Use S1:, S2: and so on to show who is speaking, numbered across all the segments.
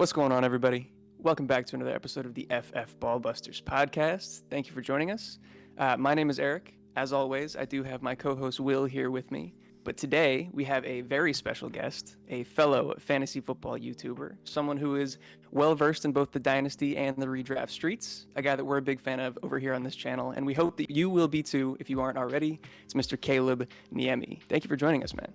S1: What's going on, everybody? Welcome back to another episode of the FF Ballbusters podcast. Thank you for joining us. My name is Eric. As always, I do have my co-host Will here with me. But today, we have a very special guest, a fellow fantasy football YouTuber, someone who is well-versed in both the Dynasty and the redraft streets, a guy that we're a big fan of over here on this channel, and we hope that you will be too if you aren't already. It's Mr. Caleb Niemi. Thank you for joining us, man.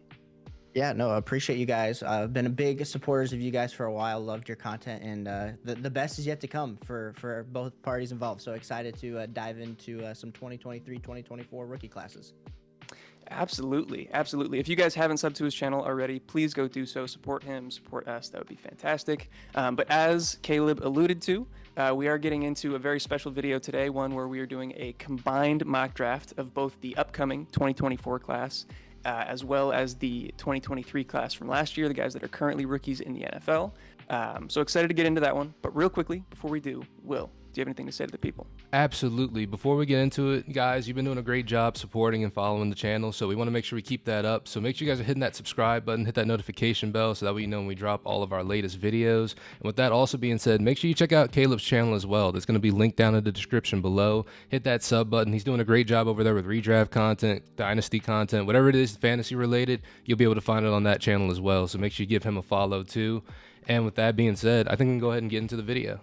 S2: Yeah, no, I appreciate you guys. I've been a big supporters of you guys for a while. Loved your content, and the best is yet to come for both parties involved. So excited to dive into some 2023-2024 rookie classes.
S1: Absolutely. If you guys haven't subbed to his channel already, please go do so. Support him, support us. That would be fantastic. But as Caleb alluded to, we are getting into a very special video today, one where we are doing a combined mock draft of both the upcoming 2024 class as well as the 2023 class from last year, the guys that are currently rookies in the NFL. So excited to get into that one. But real quickly, before we do, Will, do you have anything to say to the people?
S3: Absolutely. Before we get into it, guys, you've been doing a great job supporting and following the channel, so we want to make sure we keep that up. So make sure you guys are hitting that subscribe button, hit that notification bell so that way you know when we drop all of our latest videos. And with that also being said, make sure you check out Caleb's channel as well. That's going to be linked down in the description below. Hit that sub button. He's doing a great job over there with redraft content, Dynasty content, whatever it is fantasy related, you'll be able to find it on that channel as well. So make sure you give him a follow too. And with that being said, I think we can go ahead and get into the video.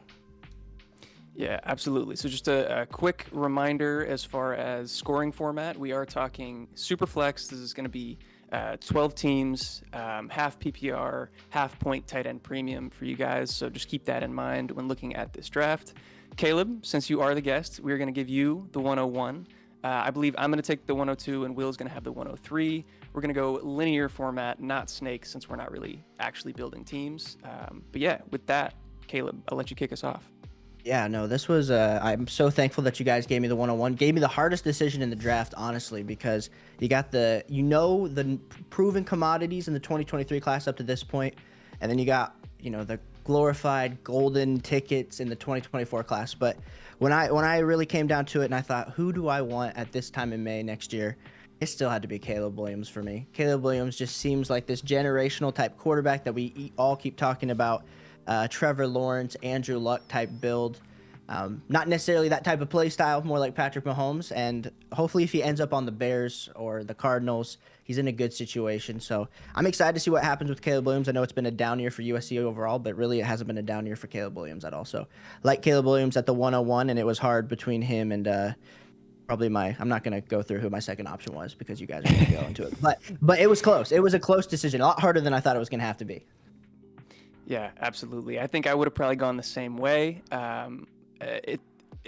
S1: Yeah, absolutely. So just a quick reminder as far as scoring format, we are talking super flex. This is going to be 12 teams, half PPR, half point tight end premium for you guys. So just keep that in mind when looking at this draft. Caleb, since you are the guest, we're going to give you the 101. I believe I'm going to take the 102 and Will's going to have the 103. We're going to go linear format, not snake, since we're not really actually building teams. But yeah, with that, Caleb, I'll let you kick us off.
S2: Yeah, no, this was, I'm so thankful that you guys gave me the 101. Gave me the hardest decision in the draft, honestly, because you got the proven commodities in the 2023 class up to this point, and then you got, the glorified golden tickets in the 2024 class. But when I really came down to it and I thought, who do I want at this time in May next year? It still had to be Caleb Williams for me. Caleb Williams just seems like this generational type quarterback that we all keep talking about. Trevor Lawrence, Andrew Luck type build. Not necessarily that type of play style, more like Patrick Mahomes. And hopefully if he ends up on the Bears or the Cardinals, he's in a good situation. So I'm excited to see what happens with Caleb Williams. I know it's been a down year for USC overall, but really it hasn't been a down year for Caleb Williams at all. So like Caleb Williams at the 101, and it was hard between him and probably I'm not going to go through who my second option was because you guys are going to go into it. But it was close. It was a close decision, a lot harder than I thought it was going to have to be.
S1: Yeah, absolutely. I think I would have probably gone the same way. It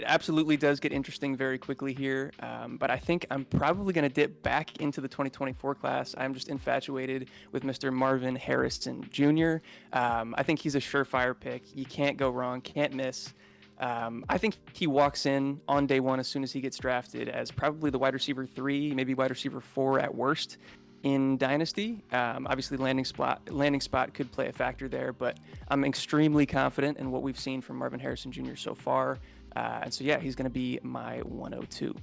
S1: absolutely does get interesting very quickly here, but I think I'm probably going to dip back into the 2024 class. I'm just infatuated with Mr. Marvin Harrison Jr. I think he's a surefire pick. You can't go wrong, can't miss. I think he walks in on day one as soon as he gets drafted as probably the wide receiver 3, maybe wide receiver 4 at worst in Dynasty. Obviously landing spot could play a factor there, but I'm extremely confident in what we've seen from Marvin Harrison Jr. so far. And so, yeah, he's going to be my 102.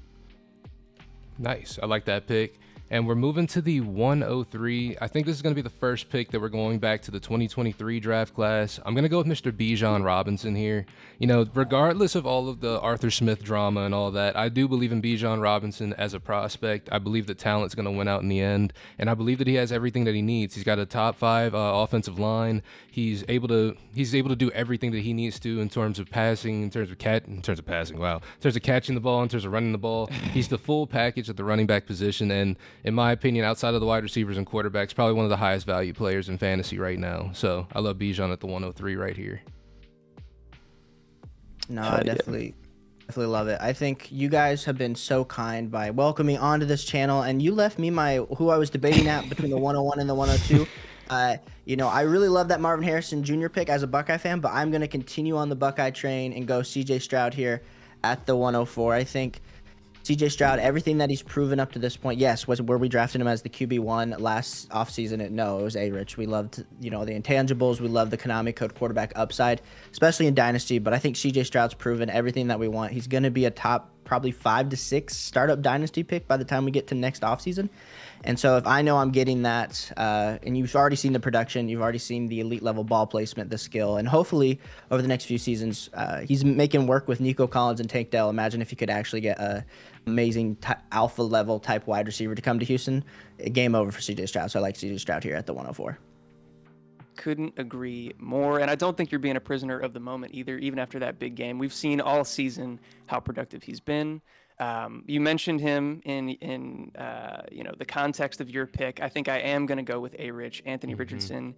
S3: Nice. I like that pick. And we're moving to the 103. I think this is going to be the first pick that we're going back to the 2023 draft class. I'm going to go with Mr. Bejon Robinson here. Regardless of all of the Arthur Smith drama and all that, I do believe in Bejon Robinson as a prospect. I believe that talent's going to win out in the end, and I believe that he has everything that he needs. He's got a top 5 offensive line. He's able to do everything that he needs to in terms of passing, in terms of catching the ball, in terms of running the ball. He's the full package at the running back position, and in my opinion, outside of the wide receivers and quarterbacks, probably one of the highest value players in fantasy right now. So I love Bejon at the 103 right here.
S2: No, I definitely love it. I think you guys have been so kind by welcoming onto this channel, and you left me who I was debating at between the 101 and the 102. I really love that Marvin Harrison Jr. pick as a Buckeye fan, but I'm going to continue on the Buckeye train and go CJ Stroud here at the 104. I think CJ Stroud, everything that he's proven up to this point, yes, were we drafting him as the QB1 last offseason? No, it was A-Rich. We loved, the intangibles. We loved the Konami Code quarterback upside, especially in Dynasty. But I think CJ Stroud's proven everything that we want. He's going to be a top probably 5 to 6 startup dynasty pick by the time we get to next offseason. And so if I know I'm getting that, and you've already seen the production, you've already seen the elite level ball placement, the skill, and hopefully over the next few seasons, he's making work with Nico Collins and Tank Dell. Imagine if you could actually get a amazing alpha level type wide receiver to come to Houston. Game over for CJ Stroud. So I like CJ Stroud here at the 104.
S1: Couldn't agree more. And I don't think you're being a prisoner of the moment either, even after that big game. We've seen all season how productive he's been. You mentioned him in the context of your pick. I think I am going to go with Anthony Richardson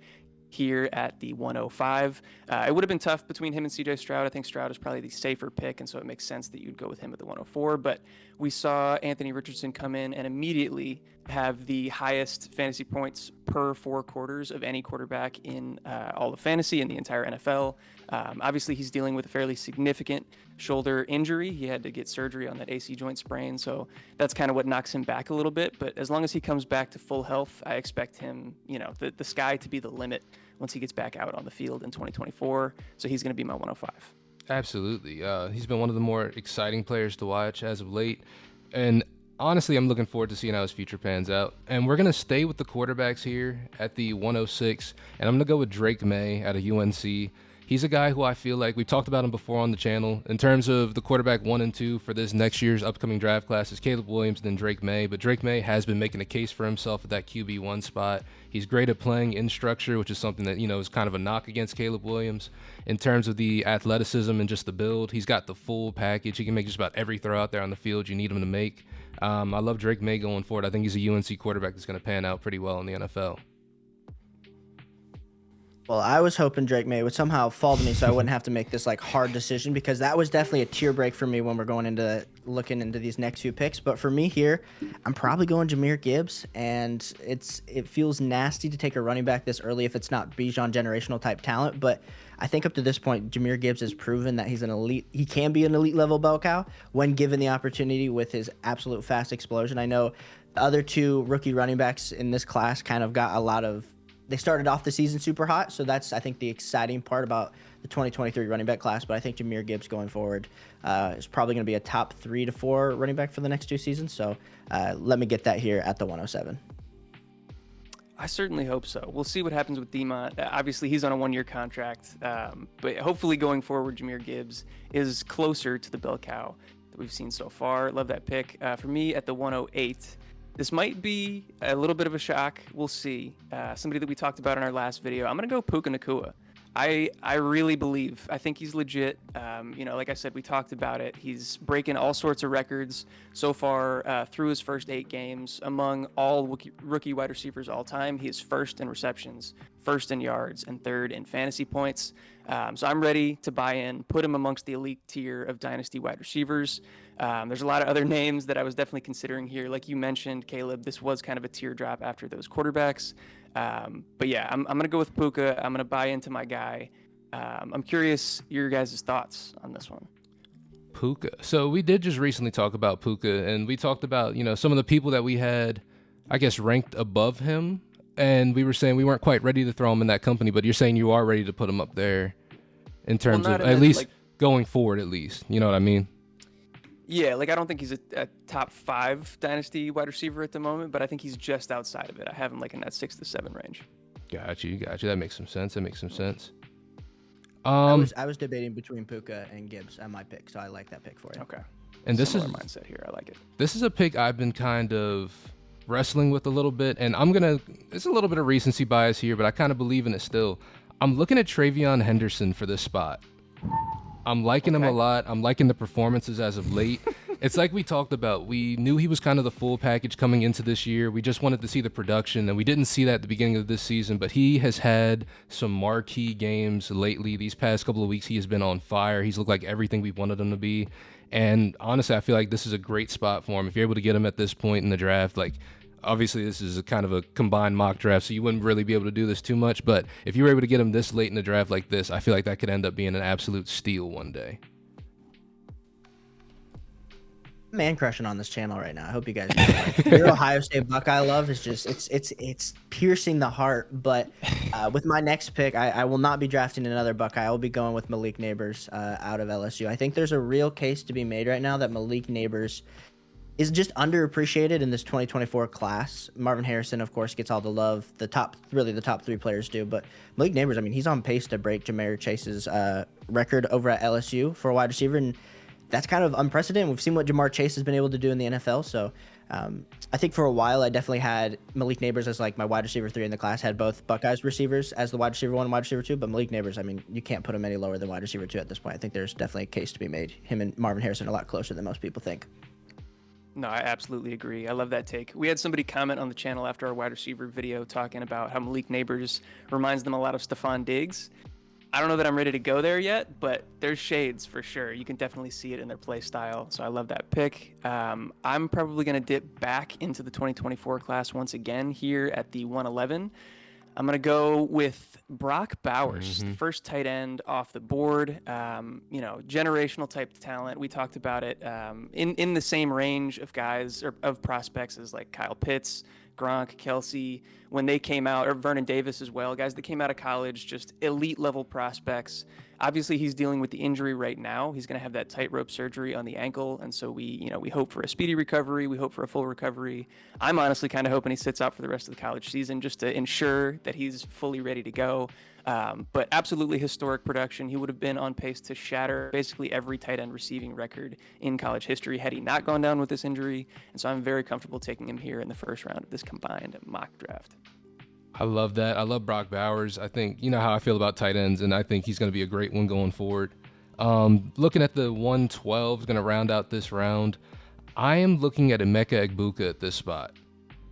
S1: here at the 105. It would have been tough between him and CJ Stroud. I think Stroud is probably the safer pick, and so it makes sense that you'd go with him at the 104. But we saw Anthony Richardson come in and immediately have the highest fantasy points per 4 quarters of any quarterback in all of fantasy in the entire NFL. Obviously, he's dealing with a fairly significant shoulder injury. He had to get surgery on that AC joint sprain, so that's kind of what knocks him back a little bit. But as long as he comes back to full health, I expect him, the sky to be the limit once he gets back out on the field in 2024. So he's going to be my 105.
S3: Absolutely. He's been one of the more exciting players to watch as of late. And honestly, I'm looking forward to seeing how his future pans out. And we're going to stay with the quarterbacks here at the 106. And I'm going to go with Drake May out of UNC. He's a guy who I feel like we've talked about him before on the channel. In terms of the quarterback 1 and 2 for this next year's upcoming draft class is Caleb Williams and then Drake May. But Drake May has been making a case for himself at that QB1 spot. He's great at playing in structure, which is something that, is kind of a knock against Caleb Williams. In terms of the athleticism and just the build, he's got the full package. He can make just about every throw out there on the field you need him to make. I love Drake May going forward. I think he's a UNC quarterback that's going to pan out pretty well in the NFL.
S2: Well, I was hoping Drake May would somehow fall to me so I wouldn't have to make this hard decision, because that was definitely a tier break for me when we're going into looking into these next few picks. But for me here, I'm probably going Jahmyr Gibbs, and it feels nasty to take a running back this early if it's not Bejon generational type talent. But I think up to this point, Jahmyr Gibbs has proven that he can be an elite level bell cow when given the opportunity with his absolute fast explosion. I know the other 2 rookie running backs in this class kind of got they started off the season super hot, so that's, I think, the exciting part about the 2023 running back class. But I think Jahmyr Gibbs going forward is probably going to be a top 3 to 4 running back for the next 2 seasons. So let me get that here at the 107.
S1: I certainly hope so. We'll see what happens with Demont. Obviously, he's on a 1-year contract, but hopefully going forward, Jahmyr Gibbs is closer to the bell cow that we've seen so far. Love that pick. For me, at the 108, this might be a little bit of a shock. We'll see. Somebody that we talked about in our last video. I'm going to go Puka Nacua. I really believe. I think he's legit. Like I said, we talked about it. He's breaking all sorts of records so far through his first 8 games. Among all rookie wide receivers all time, he is first in receptions, first in yards, and third in fantasy points. So I'm ready to buy in, put him amongst the elite tier of dynasty wide receivers. There's a lot of other names that I was definitely considering here. Like you mentioned, Caleb, this was kind of a teardrop after those quarterbacks. But yeah, I'm going to go with Puka. I'm going to buy into my guy. I'm curious your guys' thoughts on this one.
S3: Puka. So we did just recently talk about Puka, and we talked about, some of the people that we had, I guess, ranked above him. And we were saying we weren't quite ready to throw him in that company, but you're saying you are ready to put him up there in terms of at least going forward, at least. You know what I mean?
S1: Yeah, I don't think he's a top 5 dynasty wide receiver at the moment, but I think he's just outside of it. I have him in that 6 to 7 range.
S3: Got you. That makes some sense.
S2: I was debating between Puka and Gibbs on my pick, so I like that pick for you.
S1: Okay.
S3: And this is
S1: mindset here. I like it.
S3: This is a pick I've been kind of wrestling with a little bit, and it's a little bit of recency bias here, but I kind of believe in it still. I'm looking at Trayon Henderson for this spot. I'm liking him a lot. I'm liking the performances as of late. It's like we talked about. We knew he was kind of the full package coming into this year. We just wanted to see the production, and we didn't see that at the beginning of this season, but he has had some marquee games lately. These past couple of weeks, he has been on fire. He's looked like everything we wanted him to be. And honestly, I feel like this is a great spot for him. If you're able to get him at this point in the draft, obviously this is a kind of a combined mock draft, so you wouldn't really be able to do this too much. But if you were able to get him this late in the draft like this, I feel like that could end up being an absolute steal one day.
S2: man crushing on this channel right now. I hope you guys know. Like, your Ohio State Buckeye love is just it's piercing the heart. But with my next pick, I will not be drafting another Buckeye. I will be going with Malik Neighbors out of LSU. I think there's a real case to be made right now that Malik Neighbors is just underappreciated in this 2024 class. Marvin Harrison, of course, gets all the love. The top three players do. But Malik Neighbors, I mean, he's on pace to break Ja'Marr Chase's record over at LSU for a wide receiver, and that's kind of unprecedented. We've seen what Ja'Marr Chase has been able to do in the NFL. So I think for a while, I definitely had Malik Neighbors as like my wide receiver 3 in the class. Had both Buckeyes receivers as the wide receiver 1 and wide receiver 2. But Malik Neighbors, I mean, you can't put him any lower than wide receiver 2 at this point. I think there's definitely a case to be made. Him and Marvin Harrison are a lot closer than most people think.
S1: No, I absolutely agree. I love that take. We had somebody comment on the channel after our wide receiver video talking about how Malik Neighbors reminds them a lot of Stephon Diggs. I don't know that I'm ready to go there yet, but there's shades for sure. You can definitely see it in their play style. So I love that pick. I'm probably going to dip back into the 2024 class once again here at the 111. I'm going to go with Brock Bowers, the first tight end off the board. Generational type talent. We talked about it in the same range of guys or of prospects as like Kyle Pitts, Gronk, Kelsey, when they came out, or Vernon Davis as well, guys that came out of college, just elite level prospects. Obviously, he's dealing with the injury right now. He's going to have that tightrope surgery on the ankle, and so we hope for a speedy recovery. We hope for a full recovery. I'm honestly kind of hoping he sits out for the rest of the college season just to ensure that he's fully ready to go. But absolutely historic production. He would have been on pace to shatter basically every tight end receiving record in college history had he not gone down with this injury. And so I'm very comfortable taking him here in the first round of this combined mock draft.
S3: I love that. I love Brock Bowers. I think, you know how I feel about tight ends, and I think he's going to be a great one going forward. Looking at the 112, going to round out this round. I am looking at Emeka Egbuka at this spot.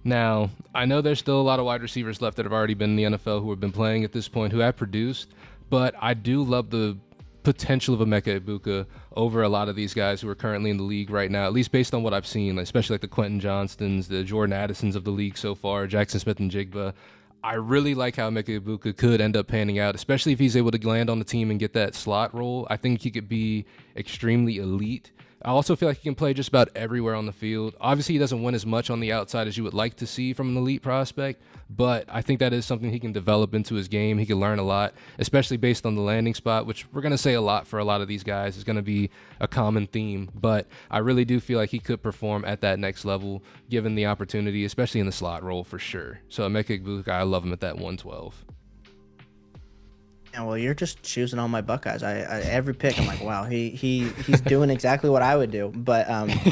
S3: Now, I know there's still a lot of wide receivers left that have already been in the NFL who have been playing at this point, who have produced, but I do love the potential of Emeka Egbuka over a lot of these guys who are currently in the league right now, at least based on what I've seen, especially like the Quenton Johnstons, the Jordan Addisons of the league so far, Jackson Smith and Jigba. I really like how Emeka Egbuka could end up panning out, especially if he's able to land on the team and get that slot role. I think he could be extremely elite. I also feel like he can play just about everywhere on the field. Obviously, he doesn't win as much on the outside as you would like to see from an elite prospect, but I think that is something he can develop into his game. He can learn a lot, especially based on the landing spot, which we're going to say a lot for a lot of these guys is going to be a common theme. But I really do feel like he could perform at that next level, given the opportunity, especially in the slot role for sure. So Emeka Egbuka, I love him at that 112.
S2: Yeah, well, you're just choosing all my Buckeyes. I every pick, I'm like, wow, he's doing exactly what I would do. But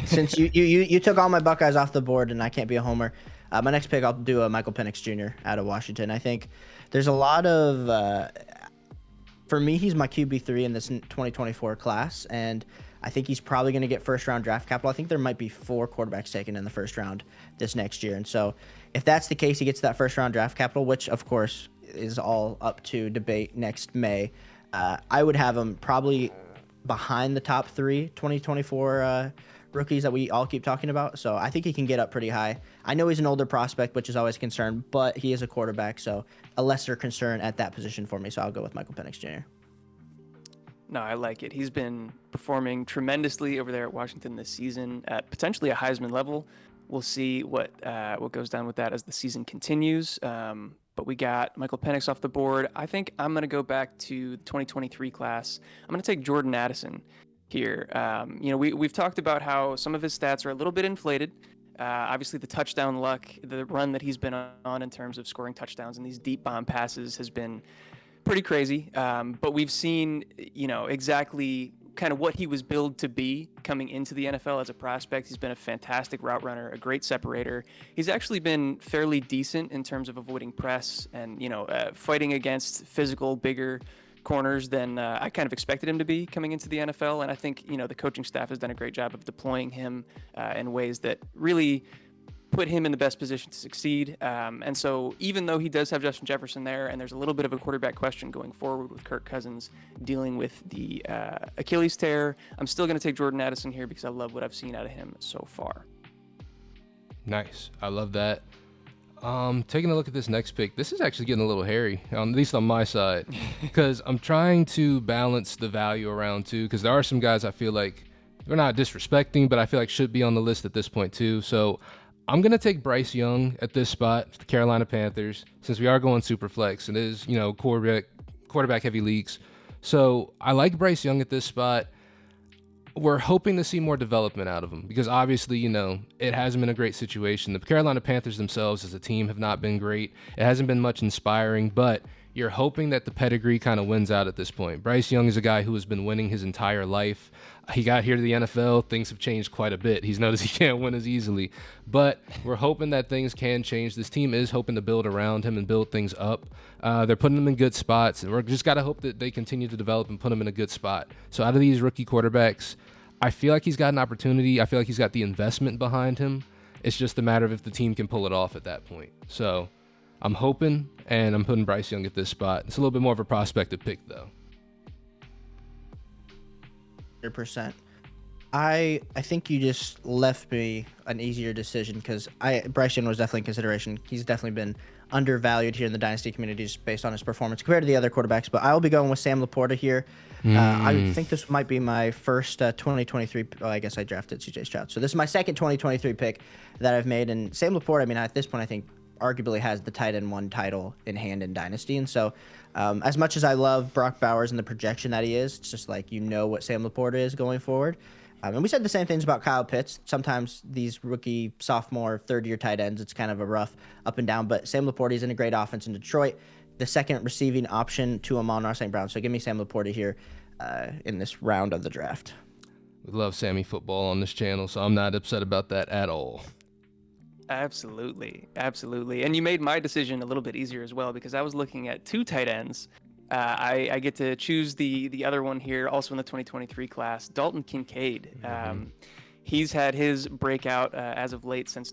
S2: since you took all my Buckeyes off the board and I can't be a homer, my next pick I'll do a Michael Penix Jr. out of Washington. I think there's a lot of for me, he's my QB3 in this 2024 class, and I think he's probably going to get first round draft capital. I think there might be 4 quarterbacks taken in the first round this next year, and so if that's the case, he gets that first round draft capital, which of course is all up to debate next May. I would have him probably behind the top 3 2024 rookies that we all keep talking about. So I think he can get up pretty high. I know he's an older prospect, which is always a concern, but he is a quarterback, so a lesser concern at that position for me. So I'll go with Michael Penix Jr.
S1: No, I like it. He's been performing tremendously over there at Washington this season at potentially a Heisman level. We'll see what goes down with that as the season continues. But we got Michael Penix off the board. I think I'm going to go back to the 2023 class. I'm going to take Jordan Addison here. We've talked about how some of his stats are a little bit inflated. Obviously, the touchdown luck, the run that he's been on in terms of scoring touchdowns and these deep bomb passes has been pretty crazy. But we've seen, exactly kind of what he was billed to be coming into the NFL as a prospect. He's been a fantastic route runner, a great separator. He's actually been fairly decent in terms of avoiding press and, fighting against physical, bigger corners than I kind of expected him to be coming into the NFL. And I think, the coaching staff has done a great job of deploying him in ways that really put him in the best position to succeed. And so even though he does have Justin Jefferson there, and there's a little bit of a quarterback question going forward with Kirk Cousins dealing with the Achilles tear, I'm still going to take Jordan Addison here because I love what I've seen out of him so far.
S3: Nice. I love that. Taking a look at this next pick, this is actually getting a little hairy, at least on my side, because I'm trying to balance the value around too, because there are some guys I feel like we're not disrespecting, but I feel like should be on the list at this point too. So I'm going to take Bryce Young at this spot for the Carolina Panthers, since we are going super flex and it is, quarterback heavy leagues. So I like Bryce Young at this spot. We're hoping to see more development out of him because obviously, it hasn't been a great situation. The Carolina Panthers themselves as a team have not been great. It hasn't been much inspiring, but you're hoping that the pedigree kind of wins out at this point. Bryce Young is a guy who has been winning his entire life. He got here to the NFL. Things have changed quite a bit. He's noticed he can't win as easily. But we're hoping that things can change. This team is hoping to build around him and build things up. They're putting him in good spots. And we're just got to hope that they continue to develop and put him in a good spot. So out of these rookie quarterbacks, I feel like he's got an opportunity. I feel like he's got the investment behind him. It's just a matter of if the team can pull it off at that point. So I'm hoping, and I'm putting Bryce Young at this spot. It's a little bit more of a prospective pick, though.
S2: 100%. I think you just left me an easier decision because Bryce Young was definitely in consideration. He's definitely been undervalued here in the Dynasty community just based on his performance compared to the other quarterbacks. But I'll be going with Sam Laporta here. I think this might be my first 2023. I guess I drafted CJ Stout. So this is my second 2023 pick that I've made. And Sam Laporta, at this point, I think arguably has the tight end 1 title in hand in Dynasty. And so as much as I love Brock Bowers and the projection that he is, it's just like what Sam Laporta is going forward. And we said the same things about Kyle Pitts. Sometimes these rookie, sophomore, third-year tight ends, it's kind of a rough up and down. But Sam Laporta is in a great offense in Detroit. The second receiving option to Amon-Ra St. Brown. So give me Sam Laporta here in this round of the draft.
S3: We love Sammy football on this channel, so I'm not upset about that at all.
S1: Absolutely. And you made my decision a little bit easier as well because I was looking at 2 tight ends. I get to choose the other one here, also in the 2023 class, Dalton Kade. He's had his breakout as of late since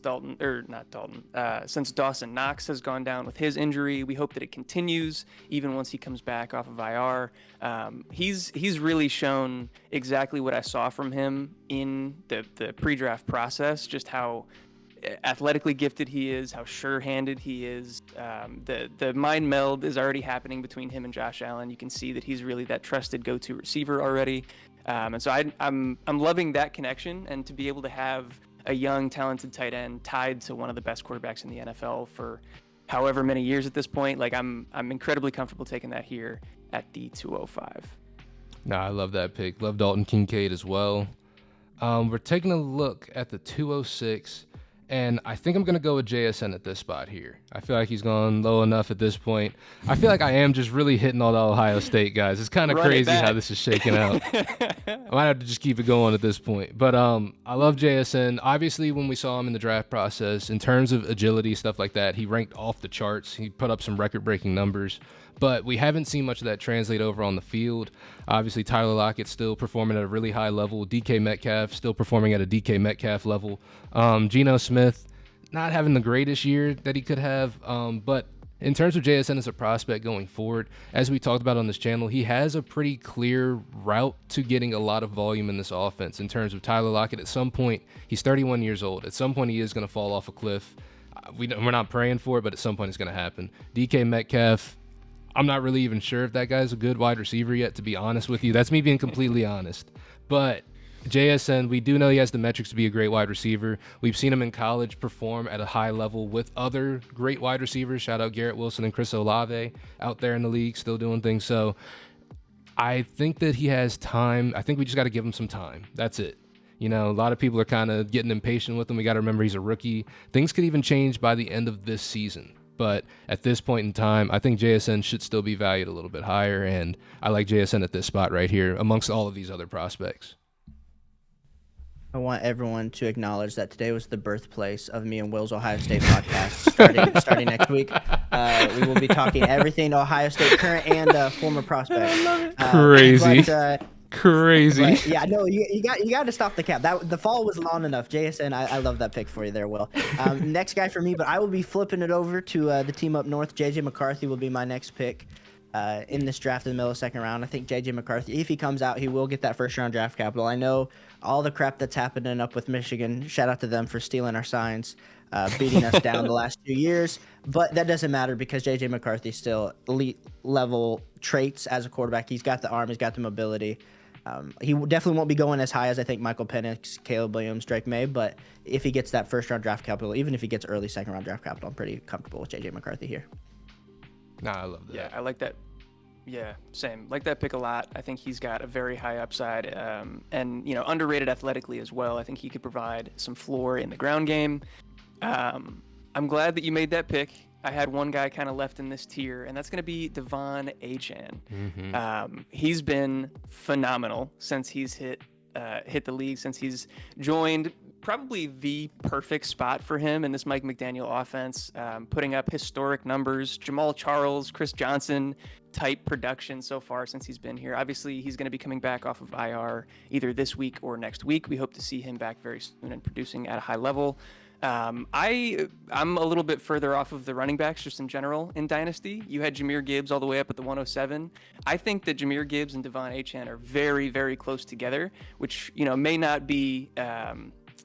S1: since Dawson Knox has gone down with his injury. We hope that it continues even once he comes back off of IR. He's really shown exactly what I saw from him in the pre-draft process, just how athletically gifted he is, how sure-handed he is. The mind meld is already happening between him and Josh Allen. You can see that he's really that trusted go-to receiver already. And so I'm loving that connection, and to be able to have a young, talented tight end tied to one of the best quarterbacks in the NFL for however many years at this point, I'm incredibly comfortable taking that here at the 205.
S3: Nah, I love that pick. Love Dalton Kade as well. We're taking a look at the 206. And I think I'm going to go with JSN at this spot here. I feel like he's gone low enough at this point. I feel like I am just really hitting all the Ohio State guys. It's kind of crazy how this is shaking out. I might have to just keep it going at this point. But I love JSN. Obviously, when we saw him in the draft process, in terms of agility, stuff like that, he ranked off the charts. He put up some record-breaking numbers. But we haven't seen much of that translate over on the field. Obviously, Tyler Lockett's still performing at a really high level. DK Metcalf still performing at a DK Metcalf level. Geno Smith not having the greatest year that he could have. But in terms of JSN as a prospect going forward, as we talked about on this channel, he has a pretty clear route to getting a lot of volume in this offense. In terms of Tyler Lockett, at some point, he's 31 years old. At some point, he is going to fall off a cliff. We're not praying for it, but at some point, it's going to happen. DK Metcalf, I'm not really even sure if that guy's a good wide receiver yet, to be honest with you. That's me being completely honest. But JSN, we do know he has the metrics to be a great wide receiver. We've seen him in college perform at a high level with other great wide receivers. Shout out Garrett Wilson and Chris Olave out there in the league still doing things. So I think that he has time. I think we just got to give him some time. That's it. A lot of people are kind of getting impatient with him. We got to remember he's a rookie. Things could even change by the end of this season. But at this point in time, I think JSN should still be valued a little bit higher, and I like JSN at this spot right here amongst all of these other prospects.
S2: I want everyone to acknowledge that today was the birthplace of me and Will's Ohio State podcast. Starting next week, we will be talking everything Ohio State, current and former prospects.
S3: Crazy. Crazy.
S2: But yeah, no, you got to stop the cap. The fall was long enough. JSN, I love that pick for you there, Will. Next guy for me, but I will be flipping it over to the team up north. JJ McCarthy will be my next pick in this draft in the middle of the second round. I think JJ McCarthy, if he comes out, he will get that first round draft capital. I know all the crap that's happening up with Michigan. Shout out to them for stealing our signs, beating us down the last 2 years. But that doesn't matter because JJ McCarthy still elite level traits as a quarterback. He's got the arm, he's got the mobility. He definitely won't be going as high as I think Michael Penix, Caleb Williams, Drake May, but if he gets that first round draft capital, even if he gets early second round draft capital, I'm pretty comfortable with JJ McCarthy here.
S3: Nah, I love that.
S1: Yeah, I like that. Yeah, same. Like that pick a lot. I think he's got a very high upside, and underrated athletically as well. I think he could provide some floor in the ground game. I'm glad that you made that pick. I had one guy kind of left in this tier, and that's going to be Devon Achane.
S3: Mm-hmm.
S1: He's been phenomenal since he's hit the league, since he's joined probably the perfect spot for him in this Mike McDaniel offense, putting up historic numbers, Jamal Charles, Chris Johnson type production so far since he's been here. Obviously, he's going to be coming back off of IR either this week or next week. We hope to see him back very soon and producing at a high level. I'm a little bit further off of the running backs just in general in Dynasty. You had Jahmyr Gibbs all the way up at the 107. I think that Jahmyr Gibbs and Devon Achane are very, very close together, which may not be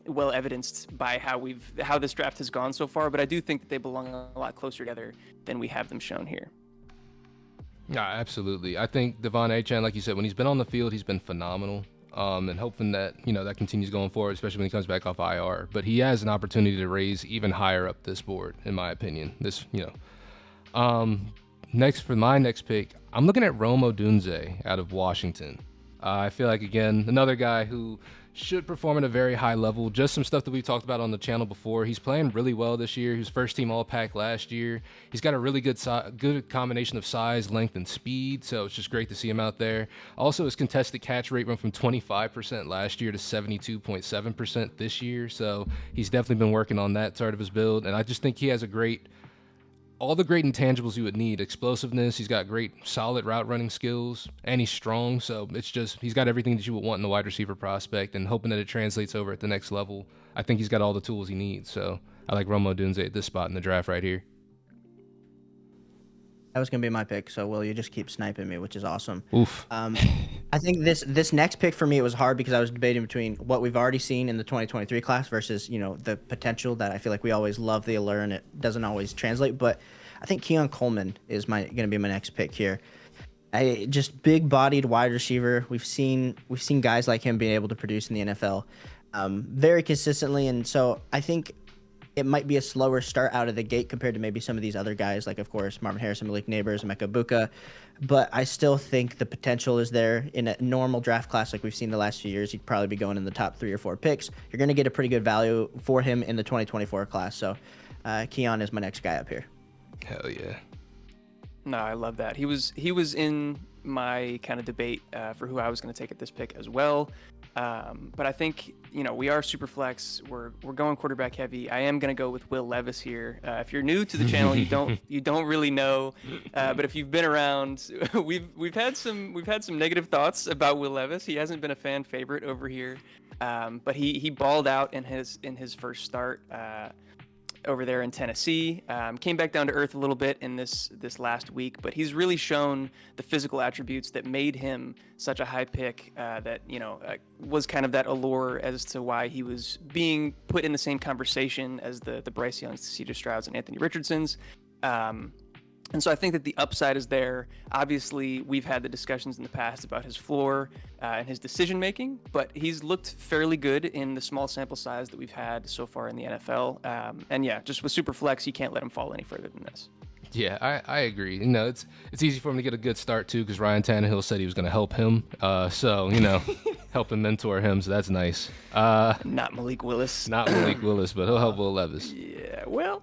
S1: well evidenced by how this draft has gone so far, but I do think that they belong a lot closer together than we have them shown here.
S3: Yeah, absolutely. I think Devon Achane, like you said, when he's been on the field, he's been phenomenal. And hoping that, that continues going forward, especially when he comes back off IR. But he has an opportunity to raise even higher up this board, in my opinion. Next, for my next pick, I'm looking at Romo Dunn out of Washington. I feel like, again, another guy who should perform at a very high level. Just some stuff that we talked about on the channel before. He's playing really well this year. He was first team All-Pac last year. He's got a really good combination of size, length, and speed, so it's just great to see him out there. Also, his contested catch rate went from 25% last year to 72.7% this year, so he's definitely been working on that side of his build, and I just think he has all the great intangibles you would need. Explosiveness, he's got great solid route running skills, and he's strong, so he's got everything that you would want in the wide receiver prospect, and hoping that it translates over at the next level. I think he's got all the tools he needs, so I like Romo Dunn at this spot in the draft right here.
S2: That was going to be my pick, so Will, you just keep sniping me, which is awesome.
S3: Oof.
S2: I think this next pick for me, it was hard because I was debating between what we've already seen in the 2023 class versus, the potential that I feel like we always love the allure and it doesn't always translate. But I think Keon Coleman is going to be my next pick here. Just big-bodied wide receiver. We've seen guys like him being able to produce in the NFL very consistently, and so I think it might be a slower start out of the gate compared to maybe some of these other guys, like, of course, Marvin Harrison, Malik Neighbors, and Meebo Ika. But I still think the potential is there. In a normal draft class like we've seen the last few years, he'd probably be going in the top 3 or 4 picks. You're going to get a pretty good value for him in the 2024 class. So Keon is my next guy up here.
S3: Hell yeah.
S1: No, I love that. He was in my kind of debate for who I was going to take at this pick as well. But I think, we are super flex. We're going quarterback heavy. I am going to go with Will Levis here. If you're new to the channel, you don't really know. But if you've been around, we've had some negative thoughts about Will Levis. He hasn't been a fan favorite over here. But he balled out in his first start over there in Tennessee. Came back down to earth a little bit in this last week, but he's really shown the physical attributes that made him such a high pick, that was kind of that allure as to why he was being put in the same conversation as the Bryce Youngs, C.J. Strouds, and Anthony Richardsons. And so I think that the upside is there. Obviously, we've had the discussions in the past about his floor and his decision-making, but he's looked fairly good in the small sample size that we've had so far in the NFL. And yeah, just with Superflex, you can't let him fall any further than this.
S3: Yeah, I agree. It's easy for him to get a good start, too, because Ryan Tannehill said he was going to help him. Help him mentor him, so that's nice.
S1: Not Malik Willis.
S3: Not Malik Willis, but he'll help Will Levis.
S1: Yeah, well...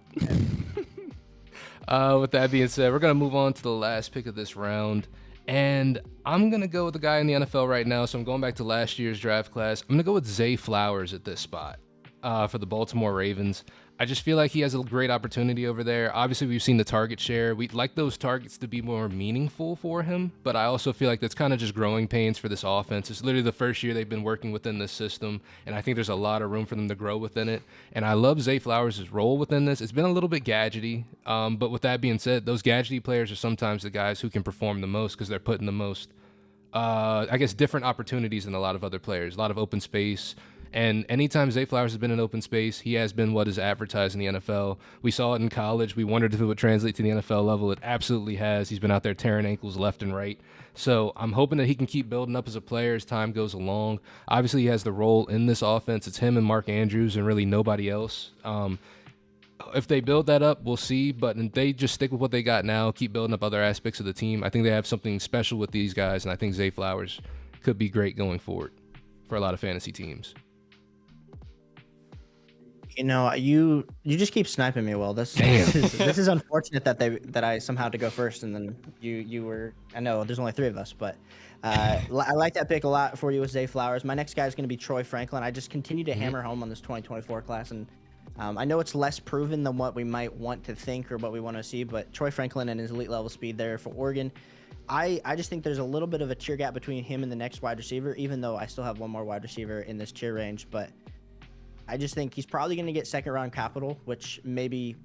S3: With that being said, we're going to move on to the last pick of this round. And I'm going to go with the guy in the NFL right now. So I'm going back to last year's draft class. I'm going to go with Zay Flowers at this spot for the Baltimore Ravens. I just feel like he has a great opportunity over there. Obviously, we've seen the target share. We'd like those targets to be more meaningful for him, but I also feel like that's kind of just growing pains for this offense. It's literally the first year they've been working within this system, and I think there's a lot of room for them to grow within it. And I love Zay Flowers' role within this. It's been a little bit gadgety, but with that being said, those gadgety players are sometimes the guys who can perform the most because they're put in the most, different opportunities than a lot of other players. A lot of open space, And anytime Zay Flowers has been in open space, he has been what is advertised in the NFL. We saw it in college. We wondered if it would translate to the NFL level. It absolutely has. He's been out there tearing ankles left and right. So I'm hoping that he can keep building up as a player as time goes along. Obviously, he has the role in this offense. It's him and Mark Andrews and really nobody else. If they build that up, we'll see. But if they just stick with what they got now, keep building up other aspects of the team, I think they have something special with these guys, and I think Zay Flowers could be great going forward for a lot of fantasy teams.
S2: You know, you just keep sniping me, Will. This is unfortunate that I somehow had to go first, and then you were. I know there's only 3 of us, but I like that pick a lot for you with Zay Flowers. My next guy is going to be Troy Franklin. I just continue to hammer home on this 2024 class, and I know it's less proven than what we might want to think or what we want to see, but Troy Franklin and his elite level speed there for Oregon. I just think there's a little bit of a tier gap between him and the next wide receiver, even though I still have one more wide receiver in this tier range, but I just think he's probably going to get second round capital, which maybe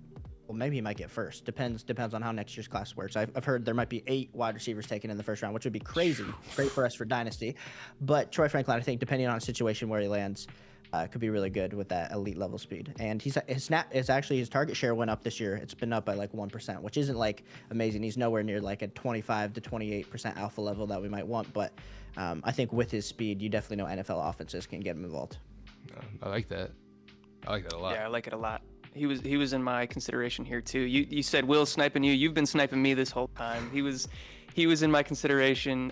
S2: he might get first. Depends on how next year's class works. I've heard there might be 8 wide receivers taken in the first round, which would be crazy. Great for us for Dynasty. But Troy Franklin, I think, depending on the situation where he lands, could be really good with that elite level speed. And his target share went up this year. It's been up by like 1%, which isn't like amazing. He's nowhere near like a 25 to 28% alpha level that we might want. But I think with his speed, you definitely know NFL offenses can get him involved.
S3: I like that. I like that a lot.
S1: Yeah, I like it a lot. He was in my consideration here too. You said Will sniping you. You've been sniping me this whole time. He was in my consideration.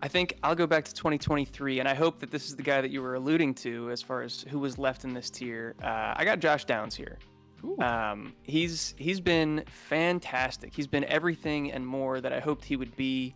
S1: I think I'll go back to 2023, and I hope that this is the guy that you were alluding to as far as who was left in this tier. I got Josh Downs here. He's been fantastic. He's been everything and more that I hoped he would be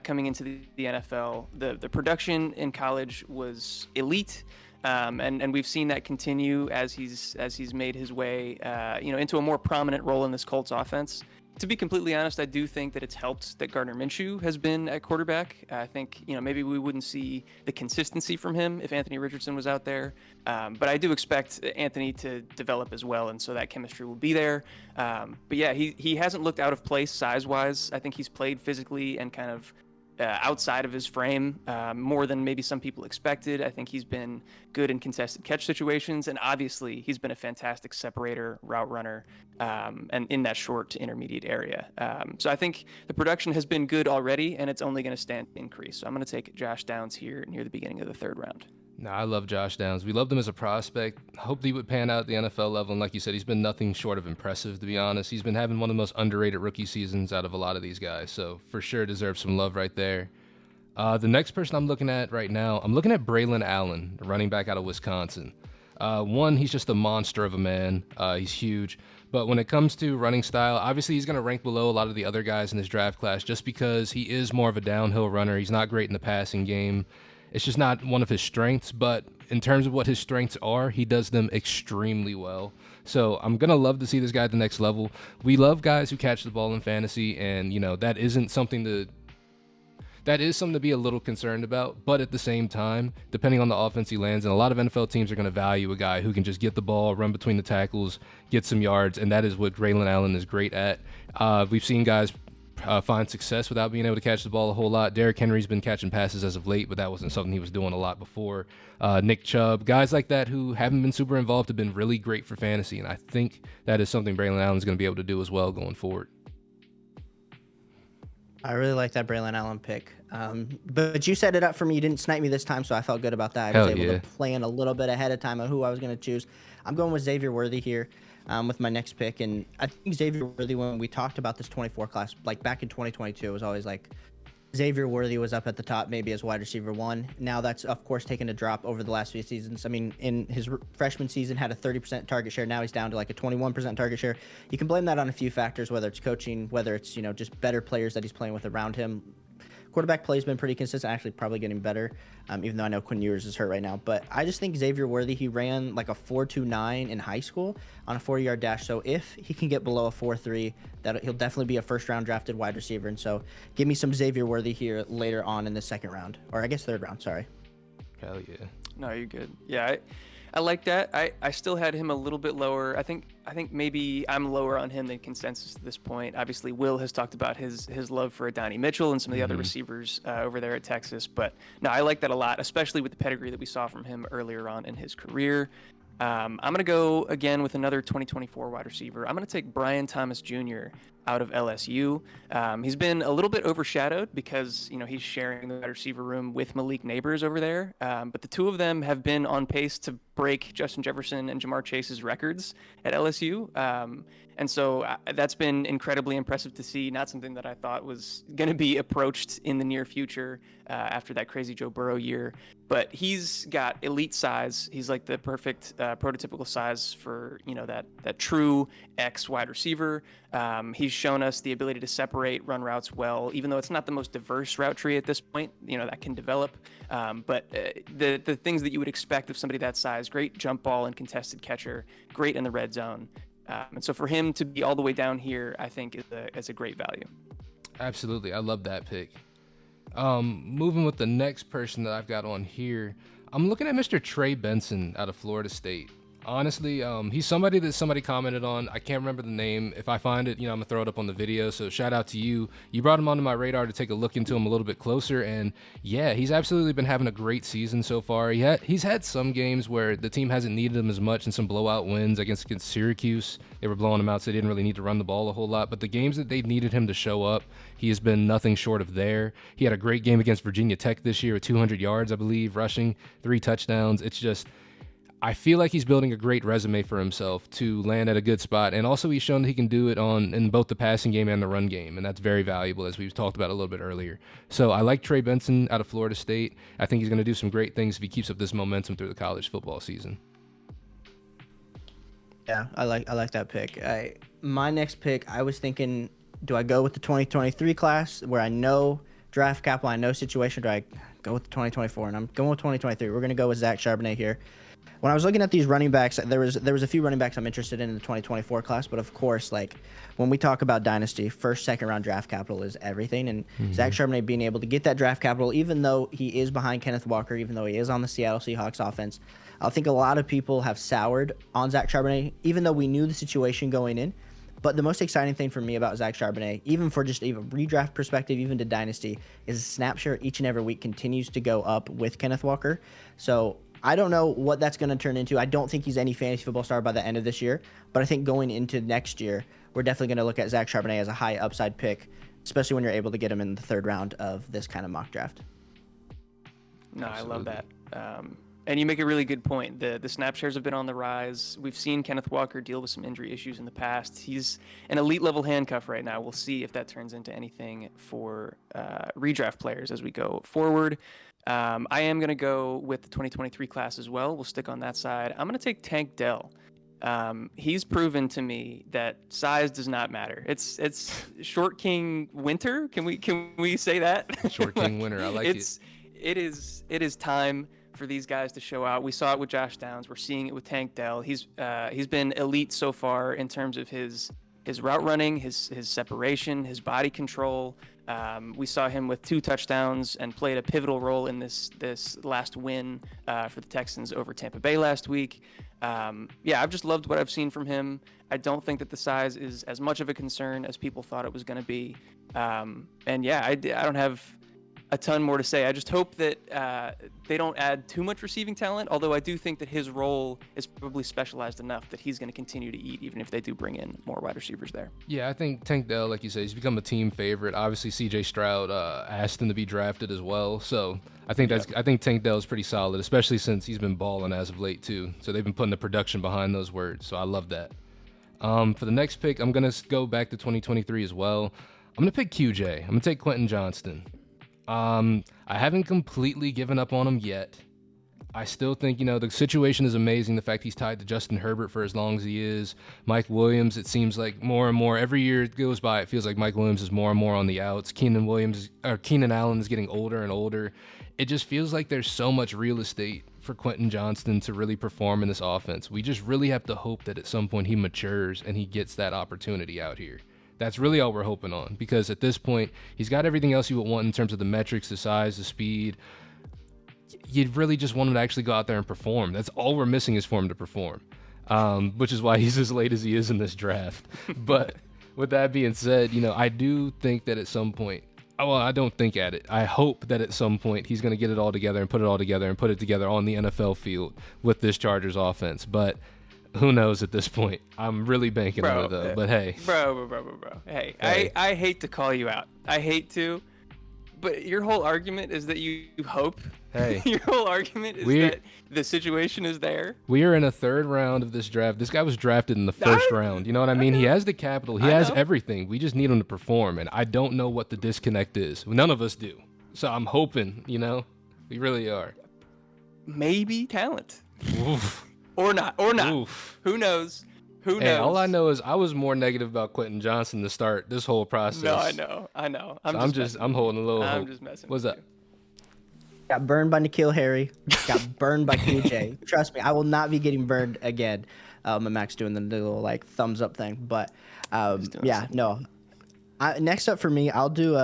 S1: coming into the NFL. The production in college was elite. And we've seen that continue as he's made his way, into a more prominent role in this Colts offense. To be completely honest, I do think that it's helped that Gardner Minshew has been at quarterback. I think, maybe we wouldn't see the consistency from him if Anthony Richardson was out there. But I do expect Anthony to develop as well, and so that chemistry will be there. But yeah, he hasn't looked out of place size-wise. I think he's played physically and kind of outside of his frame more than maybe some people expected. I think he's been good in contested catch situations, and obviously he's been a fantastic separator, route runner, and in that short to intermediate area. So I think the production has been good already, and it's only going to stand to increase. So I'm going to take Josh Downs here near the beginning of the 3rd round.
S3: No, I love Josh Downs. We loved him as a prospect. Hoped he would pan out at the NFL level. And like you said, he's been nothing short of impressive, to be honest. He's been having one of the most underrated rookie seasons out of a lot of these guys. So for sure deserves some love right there. The next person I'm looking at right now, I'm looking at Braylon Allen, running back out of Wisconsin. He's just a monster of a man. He's huge. But when it comes to running style, obviously he's going to rank below a lot of the other guys in this draft class just because he is more of a downhill runner. He's not great in the passing game. It's just not one of his strengths, but in terms of what his strengths are, he does them extremely well. So I'm going to love to see this guy at the next level. We love guys who catch the ball in fantasy, and, that isn't something to be a little concerned about. But at the same time, depending on the offense he lands, and a lot of NFL teams are going to value a guy who can just get the ball, run between the tackles, get some yards, and that is what Braylon Allen is great at. We've seen guys find success without being able to catch the ball a whole lot. Derrick Henry's been catching passes as of late, but that wasn't something he was doing a lot before. Nick Chubb, guys like that who haven't been super involved have been really great for fantasy, and I think that is something Braylon Allen's going to be able to do as well going forward.
S2: I really like that Braylon Allen pick. But you set it up for me. You didn't snipe me this time, so I felt good about that. I was able to plan a little bit ahead of time on who I was going to choose. I'm going with Xavier Worthy here with my next pick. And I think Xavier Worthy, when we talked about this 24 class, like back in 2022, it was always like Xavier Worthy was up at the top, maybe as wide receiver 1. Now that's, of course, taken a drop over the last few seasons. I mean, in his freshman season, had a 30% target share. Now he's down to like a 21% target share. You can blame that on a few factors, whether it's coaching, whether it's, just better players that he's playing with around him. Quarterback play has been pretty consistent, actually probably getting better, even though I know Quinn Ewers is hurt right now. But I just think Xavier Worthy, he ran like a 4.29 in high school on a 40-yard dash. So if he can get below a 4.3, he'll definitely be a first-round drafted wide receiver. And so give me some Xavier Worthy here later on in the 2nd round, or I guess 3rd round, sorry.
S3: Hell yeah.
S1: No, you're good. Yeah, I like that. I still had him a little bit lower. I think maybe I'm lower on him than consensus at this point. Obviously, Will has talked about his love for Adonai Mitchell and some of the other receivers over there at Texas. But no, I like that a lot, especially with the pedigree that we saw from him earlier on in his career. I'm going to go again with another 2024 wide receiver. I'm going to take Brian Thomas Jr. out of LSU. He's been a little bit overshadowed because, he's sharing the wide receiver room with Malik Neighbors over there. But the two of them have been on pace to break Justin Jefferson and Jamar Chase's records at LSU. And so that's been incredibly impressive to see. Not something that I thought was going to be approached in the near future after that crazy Joe Burrow year. But he's got elite size. He's like the perfect prototypical size for, that true X wide receiver. He's shown us the ability to separate run routes well, even though it's not the most diverse route tree at this point, that can develop. But the things that you would expect of somebody that size, great jump ball and contested catcher, great in the red zone. And so for him to be all the way down here, I think is a great value. Absolutely.
S3: I love that pick. Moving with the next person that I've got on here, I'm looking at Mr. Trey Benson out of Florida State. Honestly, he's somebody that somebody commented on. I can't remember the name. If I find it, I'm gonna throw it up on the video. So shout out to you. You brought him onto my radar to take a look into him a little bit closer. And yeah, he's absolutely been having a great season so far. He's had some games where the team hasn't needed him as much, and some blowout wins against Syracuse. They were blowing him out, so they didn't really need to run the ball a whole lot. But the games that they needed him to show up, he has been nothing short of there. He had a great game against Virginia Tech this year with 200 yards, I believe, rushing, 3 touchdowns. It's just, I feel like he's building a great resume for himself to land at a good spot. And also he's shown that he can do it in both the passing game and the run game. And that's very valuable, as we've talked about a little bit earlier. So I like Trey Benson out of Florida State. I think he's going to do some great things if he keeps up this momentum through the college football season.
S2: Yeah, I like that pick. My next pick, I was thinking, do I go with the 2023 class where I know draft capital, I know situation, do I go with the 2024? And I'm going with 2023. We're going to go with Zach Charbonnet here. When I was looking at these running backs, there was a few running backs I'm interested in the 2024 class, but of course, like when we talk about Dynasty, first, second round draft capital is everything. And Zach Charbonnet being able to get that draft capital, even though he is behind Kenneth Walker, even though he is on the Seattle Seahawks offense, I think a lot of people have soured on Zach Charbonnet, even though we knew the situation going in. But the most exciting thing for me about Zach Charbonnet, even for just a redraft perspective, even to Dynasty, is the snap share each and every week continues to go up with Kenneth Walker. So I don't know what that's going to turn into. I don't think he's any fantasy football star by the end of this year, but I think going into next year, we're definitely going to look at Zach Charbonnet as a high upside pick, especially when you're able to get him in the third round of this kind of mock draft.
S1: No, absolutely. I love that. And you make a really good point. The snap shares have been on the rise. We've seen Kenneth Walker deal with some injury issues in the past. He's an elite level handcuff right now. We'll see if that turns into anything for redraft players as we go forward. I am going to go with the 2023 class as well. We'll stick on that side. I'm going to take Tank Dell. He's proven to me that size does not matter. It's Short King Winter. Can we say that?
S3: Short King Winter. I like it.
S1: It is time for these guys to show out. We saw it with Josh Downs. We're seeing it with Tank Dell. He's been elite so far in terms of his route running, his separation, his body control. We saw him with 2 touchdowns and played a pivotal role in this last win for the Texans over Tampa Bay last week. I've just loved what I've seen from him. I don't think that the size is as much of a concern as people thought it was going to be. I don't have a ton more to say. I just hope that they don't add too much receiving talent, although I do think that his role is probably specialized enough that he's going to continue to eat, even if they do bring in more wide receivers there.
S3: Yeah, I think Tank Dell, like you said, he's become a team favorite. Obviously, CJ Stroud asked him to be drafted as well, so I think I think Tank Dell is pretty solid, especially since he's been balling as of late too. So they've been putting the production behind those words, so I love that. For the next pick, I'm going to go back to 2023 as well. I'm going to pick QJ. I'm going to take Quenton Johnston. I haven't completely given up on him yet. I still think, the situation is amazing. The fact he's tied to Justin Herbert for as long as he is. Mike Williams, it seems like more and more. Every year it goes by, it feels like Mike Williams is more and more on the outs. Keenan Allen is getting older and older. It just feels like there's so much real estate for Quenton Johnston to really perform in this offense. We just really have to hope that at some point he matures and he gets that opportunity out here. That's really all we're hoping on, because at this point, he's got everything else you would want in terms of the metrics, the size, the speed. you'd really just want him to actually go out there and perform. That's all we're missing is for him to perform, which is why he's as late as he is in this draft. But with that being said, I do think that at some point, well, I don't think at it. I hope that at some point he's going to get it all together and put it all together and put it together on the NFL field with this Chargers offense. But who knows at this point? I'm really banking on it, though. But hey.
S1: Bro. Hey, I hate to call you out. I hate to. But your whole argument is that you hope.
S3: Hey.
S1: Your whole argument is that the situation is there.
S3: We are in a third round of this draft. This guy was drafted in the first round. You know what I mean? He has the capital. He has everything. We just need him to perform. And I don't know what the disconnect is. None of us do. So I'm hoping, we really are.
S1: Maybe talent.
S3: Oof.
S1: Or not. Oof. Who knows? Who knows?
S3: Hey, all I know is I was more negative about Quenton Johnston to start this whole process.
S1: No, I know. I'm
S3: holding a little hope.
S1: I'm just messing
S3: What's
S1: with
S3: up?
S1: you.
S2: Got burned by N'Keal Harry. Got burned by QJ. Trust me, I will not be getting burned again. Max doing the little thumbs up thing, but no. Next up for me, I'll do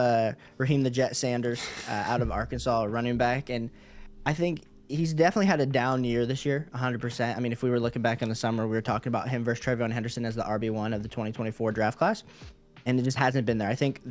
S2: Raheem the Jet Sanders out of Arkansas, running back, and I think he's definitely had a down year this year, 100%. I mean, if we were looking back in the summer, we were talking about him versus Trayon Henderson as the RB1 of the 2024 draft class. And it just hasn't been there. I think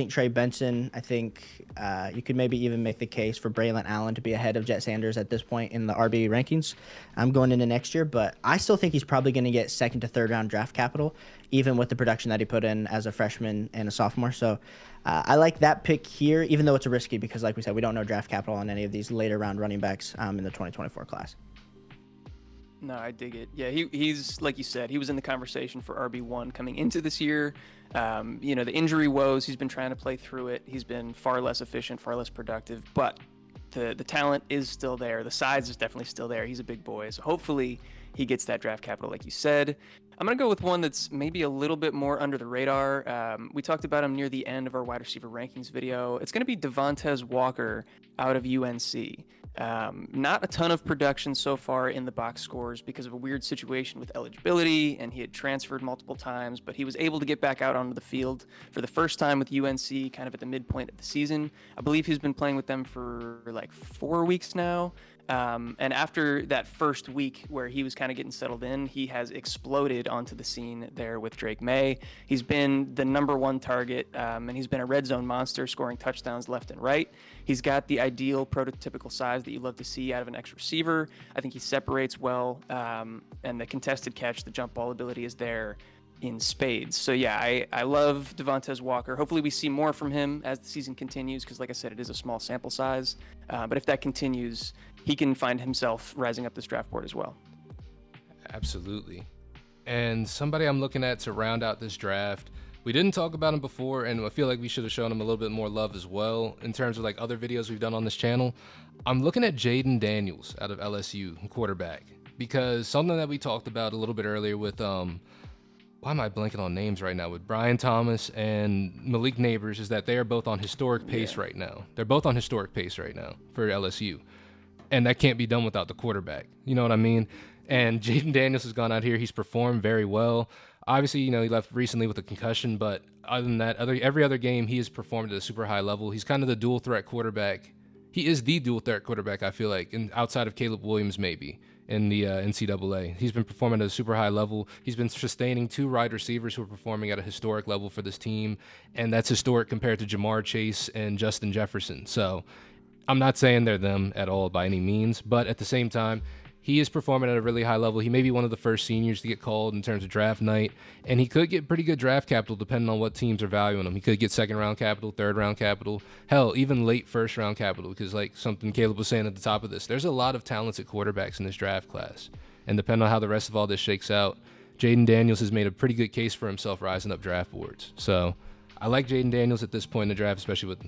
S2: Trey Benson, you could maybe even make the case for Braylon Allen to be ahead of Jet Sanders at this point in the RB rankings. I'm going into next year, but I still think he's probably going to get second to third round draft capital, even with the production that he put in as a freshman and a sophomore. So I like that pick here, even though it's a risky because, like we said, we don't know draft capital on any of these later round running backs in the 2024 class.
S1: No, I dig it. Yeah, he's like you said, he was in the conversation for RB1 coming into this year. The injury woes, he's been trying to play through it. He's been far less efficient, far less productive, but the talent is still there. The size is definitely still there. He's a big boy, so hopefully he gets that draft capital like you said. I'm going to go with one that's maybe a little bit more under the radar. We talked about him near the end of our wide receiver rankings video. It's going to be Devante Walker out of UNC. Not a ton of production so far in the box scores because of a weird situation with eligibility, and he had transferred multiple times, but he was able to get back out onto the field for the first time with UNC kind of at the midpoint of the season. I believe he's been playing with them for 4 weeks now. And after that first week where he was kind of getting settled in, he has exploded onto the scene there with Drake May. He's been the number one target, and he's been a red zone monster, scoring touchdowns left and right. He's got the ideal prototypical size that you love to see out of an X receiver. I think he separates well, and the contested catch, the jump ball ability is there in spades. So yeah, I love Devante Walker. Hopefully we see more from him as the season continues, because like I said, it is a small sample size. But if that continues, he can find himself rising up this draft board as well.
S3: Absolutely. And somebody I'm looking at to round out this draft, we didn't talk about him before, and I feel like we should have shown him a little bit more love as well in terms of other videos we've done on this channel. I'm looking at Jaden Daniels out of LSU, quarterback, because something that we talked about a little bit earlier with why am I blanking on names right now, with Brian Thomas and Malik Neighbors, is that they are both on historic pace right now. They're both on historic pace right now for LSU. And that can't be done without the quarterback. You know what I mean? And Jaden Daniels has gone out here. He's performed very well. Obviously, he left recently with a concussion, but other than that, every other game, he has performed at a super high level. He's kind of the dual threat quarterback. He is the dual threat quarterback, I feel like, and outside of Caleb Williams, maybe, in the NCAA. He's been performing at a super high level. He's been sustaining 2 wide receivers who are performing at a historic level for this team, and that's historic compared to Jamar Chase and Justin Jefferson. So I'm not saying they're them at all by any means, but at the same time, he is performing at a really high level. He may be one of the first seniors to get called in terms of draft night, and he could get pretty good draft capital depending on what teams are valuing him. He could get second-round capital, third-round capital, hell, even late first-round capital, because like something Caleb was saying at the top of this, there's a lot of talented quarterbacks in this draft class, and depending on how the rest of all this shakes out, Jaden Daniels has made a pretty good case for himself rising up draft boards. So I like Jaden Daniels at this point in the draft, especially with,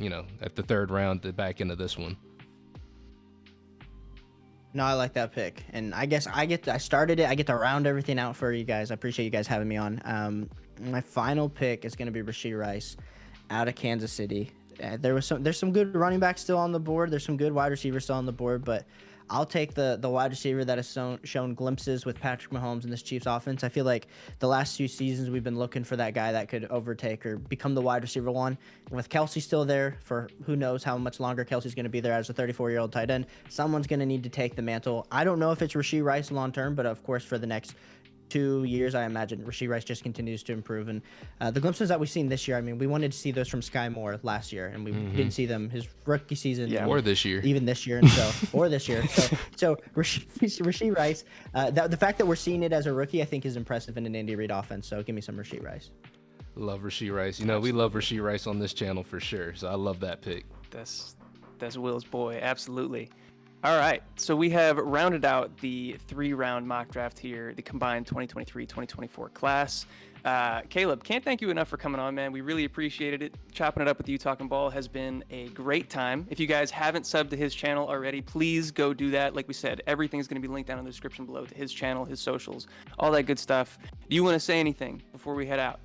S3: at the third round, the back end of this one.
S2: No, I like that pick, and I guess I started it. I get to round everything out for you guys. I appreciate you guys having me on. My final pick is going to be Rashid Rice out of Kansas City. There's some good running backs still on the board. There's some good wide receivers still on the board, but I'll take the wide receiver that has shown glimpses with Patrick Mahomes in this Chiefs offense. I feel like the last few seasons we've been looking for that guy that could overtake or become the wide receiver one. With Kelsey still there for who knows how much longer Kelsey's going to be there as a 34-year-old tight end, someone's going to need to take the mantle. I don't know if it's Rashid Rice long term, but of course for the next 2 years, I imagine Rashid Rice just continues to improve. And the glimpses that we've seen this year, I mean, we wanted to see those from Sky Moore last year, and we didn't see them his rookie season,
S3: or this year,
S2: even this year, and or this year. So Rashid Rice, the fact that we're seeing it as a rookie, I think, is impressive in an Andy Reid offense. So give me some Rashid Rice.
S3: Love Rashid Rice. You know, we love Rashid Rice on this channel for sure. So I love that pick.
S1: That's Will's boy, absolutely. All right, so we have rounded out the 3-round mock draft here, the combined 2023-2024 class. Caleb, can't thank you enough for coming on, man. We really appreciated it. Chopping it up with you, talking ball, has been a great time. If you guys haven't subbed to his channel already, please go do that. Like we said, everything's going to be linked down in the description below to his channel, his socials, all that good stuff. Do you want to say anything before we head out?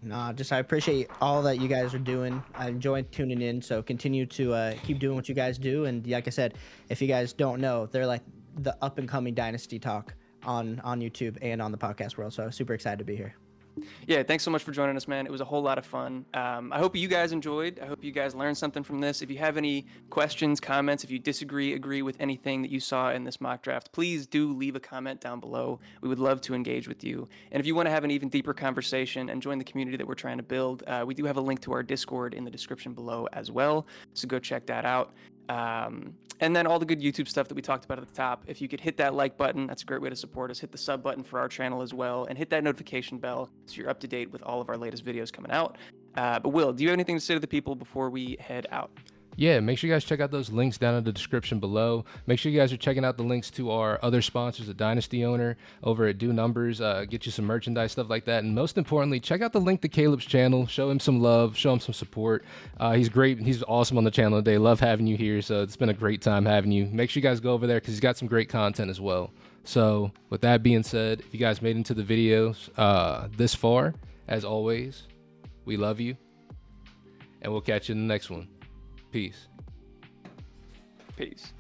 S2: No, just I appreciate all that you guys are doing. I enjoy tuning in, so continue to keep doing what you guys do. And like I said, if you guys don't know, they're like the up-and-coming Dynasty talk on YouTube and on the podcast world. So I'm super excited to be here.
S1: Yeah, thanks so much for joining us, man. It was a whole lot of fun. I hope you guys enjoyed. I hope you guys learned something from this. If you have any questions, comments, if you disagree, agree with anything that you saw in this mock draft, please do leave a comment down below. We would love to engage with you. And if you want to have an even deeper conversation and join the community that we're trying to build, we do have a link to our Discord in the description below as well. So go check that out. And then all the good YouTube stuff that we talked about at the top. If you could hit that like button, that's a great way to support us. Hit the sub button for our channel as well, and hit that notification bell so you're up to date with all of our latest videos coming out. But Will, do you have anything to say to the people before we head out?
S3: Yeah, make sure you guys check out those links down in the description below. Make sure you guys are checking out the links to our other sponsors, the Dynasty Owner over at Do Numbers, get you some merchandise, stuff like that. And most importantly, check out the link to Caleb's channel. Show him some love, show him some support. He's great. He's awesome on the channel today. Love having you here. So it's been a great time having you. Make sure you guys go over there because he's got some great content as well. So with that being said, if you guys made it into the videos this far, as always, we love you. And we'll catch you in the next one. Peace.
S1: Peace.